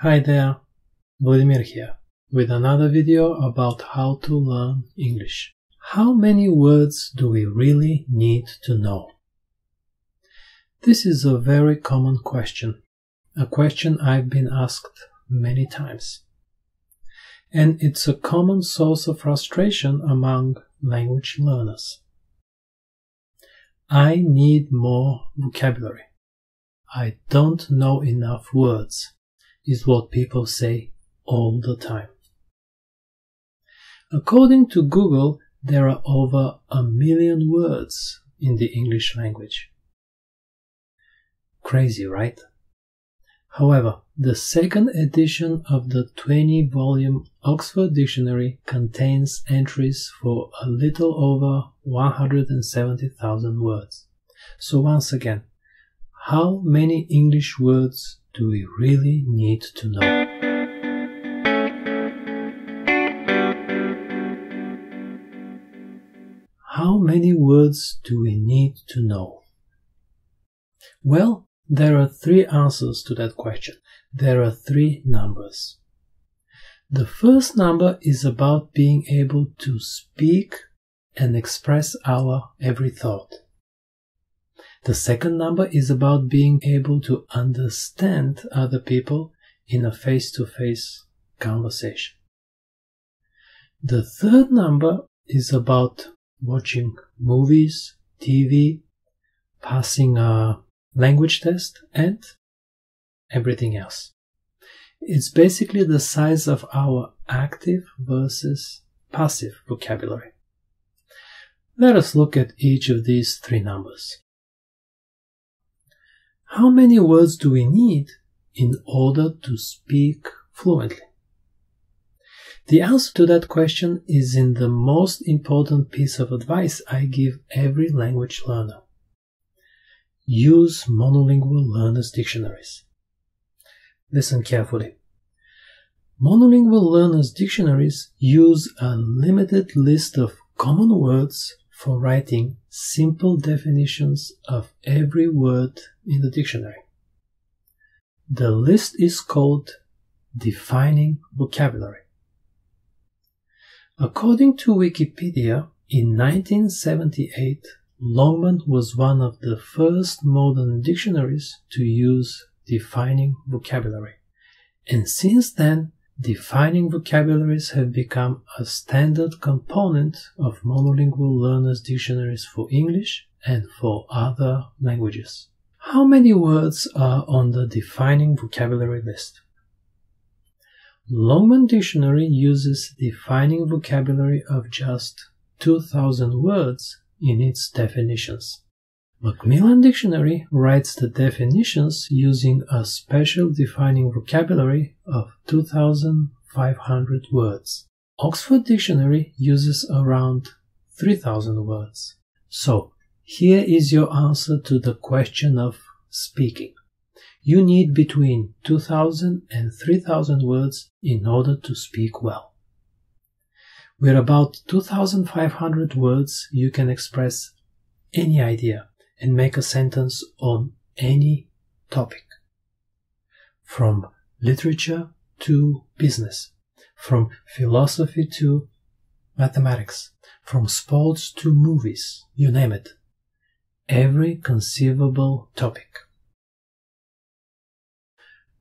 Hi there, Vladimir here, with another video about how to learn English. How many words do we really need to know? This is a very common question, a question I've been asked many times. And it's a common source of frustration among language learners. I need more vocabulary. I don't know enough words, is what people say all the time. According to Google, there are over 1 million words in the English language. Crazy, right? However, the second edition of the 20-volume Oxford Dictionary contains entries for a little over 170,000 words. So once again, how many English words do we really need to know? How many words do we need to know? Well, there are 3 answers to that question. There are 3 numbers. The first number is about being able to speak and express our every thought. The second number is about being able to understand other people in a face-to-face conversation. The third number is about watching movies, TV, passing a language test, and everything else. It's basically the size of our active versus passive vocabulary. Let us look at each of these 3 numbers. How many words do we need in order to speak fluently? The answer to that question is in the most important piece of advice I give every language learner. Use monolingual learners' dictionaries. Listen carefully. Monolingual learners' dictionaries use a limited list of common words for writing simple definitions of every word in the dictionary. The list is called Defining Vocabulary. According to Wikipedia, in 1978, Longman was one of the first modern dictionaries to use defining vocabulary, and since then, defining vocabularies have become a standard component of monolingual learners' dictionaries for English and for other languages. How many words are on the defining vocabulary list? Longman Dictionary uses defining vocabulary of just 2,000 words in its definitions. Macmillan Dictionary writes the definitions using a special defining vocabulary of 2,500 words. Oxford Dictionary uses around 3,000 words. So, here is your answer to the question of speaking. You need between 2,000 and 3,000 words in order to speak well. With about 2,500 words, you can express any idea and make a sentence on any topic. From literature to business, from philosophy to mathematics, from sports to movies, you name it. Every conceivable topic.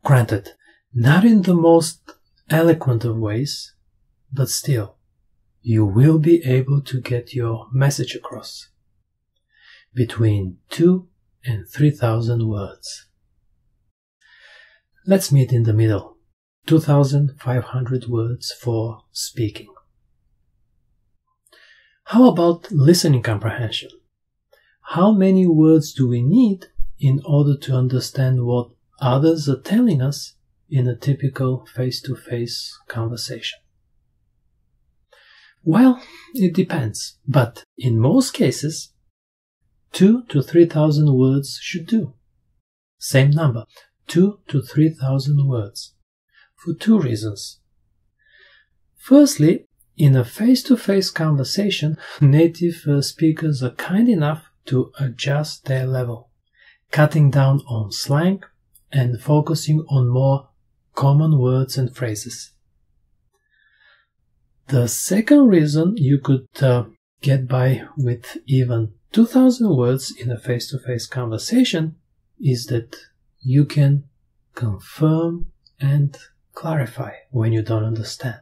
Granted, not in the most eloquent of ways, but still, you will be able to get your message across. Between 2,000 and 3,000 words. Let's meet in the middle. 2,500 words for speaking. How about listening comprehension? How many words do we need in order to understand what others are telling us in a typical face-to-face conversation? Well, it depends, but in most cases, 2,000 to 3,000 words should do. Same number, 2,000 to 3,000 words, for 2 reasons. Firstly, in a face-to-face conversation, native speakers are kind enough to adjust their level, cutting down on slang and focusing on more common words and phrases. The second reason you could get by with even 2,000 words in a face-to-face conversation is that you can confirm and clarify when you don't understand.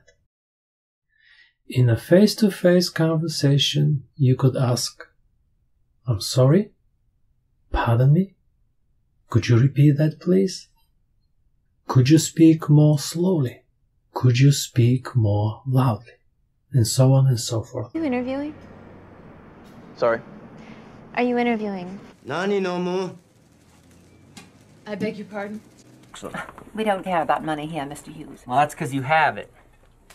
In a face-to-face conversation, you could ask, "I'm sorry? Pardon me? Could you repeat that, please? Could you speak more slowly? Could you speak more loudly?" And so on and so forth. Are you interviewing? Sorry? Are you interviewing? Nani no more. I beg your pardon? We don't care about money here, Mr. Hughes. Well, that's because you have it.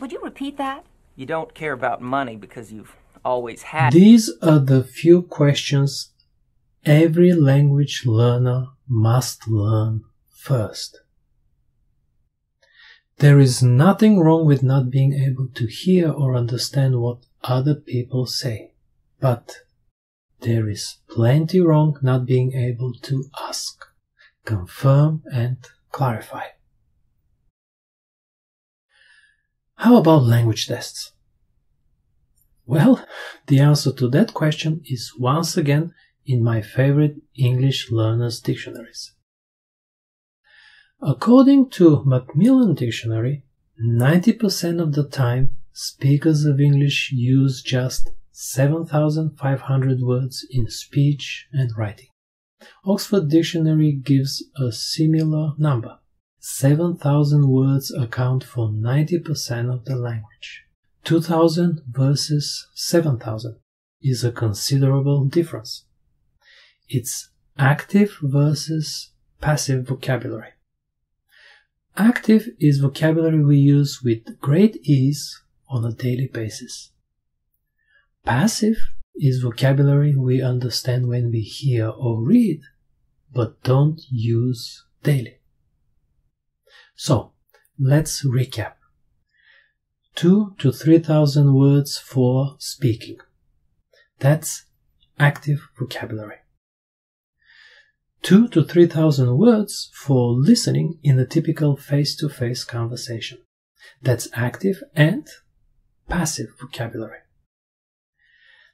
Would you repeat that? You don't care about money because you've always had it. These are the few questions every language learner must learn first. There is nothing wrong with not being able to hear or understand what other people say, but there is plenty wrong not being able to ask, confirm, and clarify. How about language tests? Well, the answer to that question is once again in my favorite English learners' dictionaries. According to Macmillan Dictionary, 90% of the time speakers of English use just 7,500 words in speech and writing. Oxford Dictionary gives a similar number. 7,000 words account for 90% of the language. 2,000 versus 7,000 is a considerable difference. It's active versus passive vocabulary. Active is vocabulary we use with great ease on a daily basis. Passive is vocabulary we understand when we hear or read, but don't use daily. So, let's recap. 2,000 to 3,000 words for speaking. That's active vocabulary. 2,000 to 3,000 words for listening in a typical face-to-face conversation. That's active and passive vocabulary.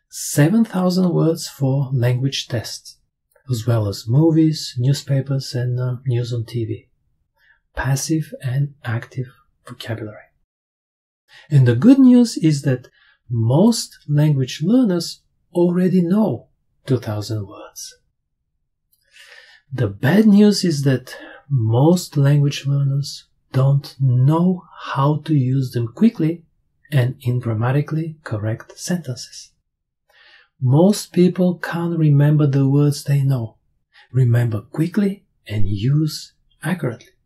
7,000 words for language tests, as well as movies, newspapers, and news on TV. Passive and active vocabulary. And the good news is that most language learners already know 2,000 words. The bad news is that most language learners don't know how to use them quickly and in grammatically correct sentences. Most people can't remember the words they know, remember quickly and use accurately,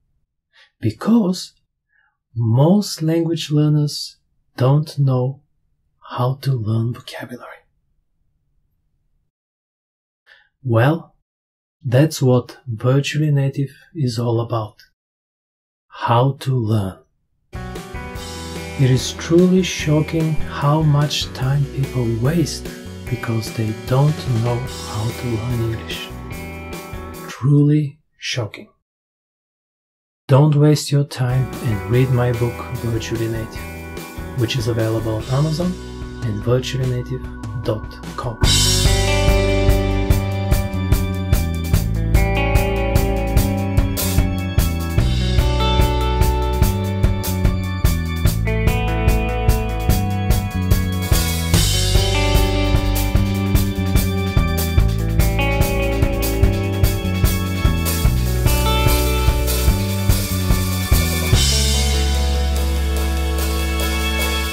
because most language learners don't know how to learn vocabulary. Well, that's what Virtually Native is all about. How to learn. It is truly shocking how much time people waste because they don't know how to learn English. Truly shocking. Don't waste your time and read my book Virtually Native, which is available on Amazon and virtuallynative.com.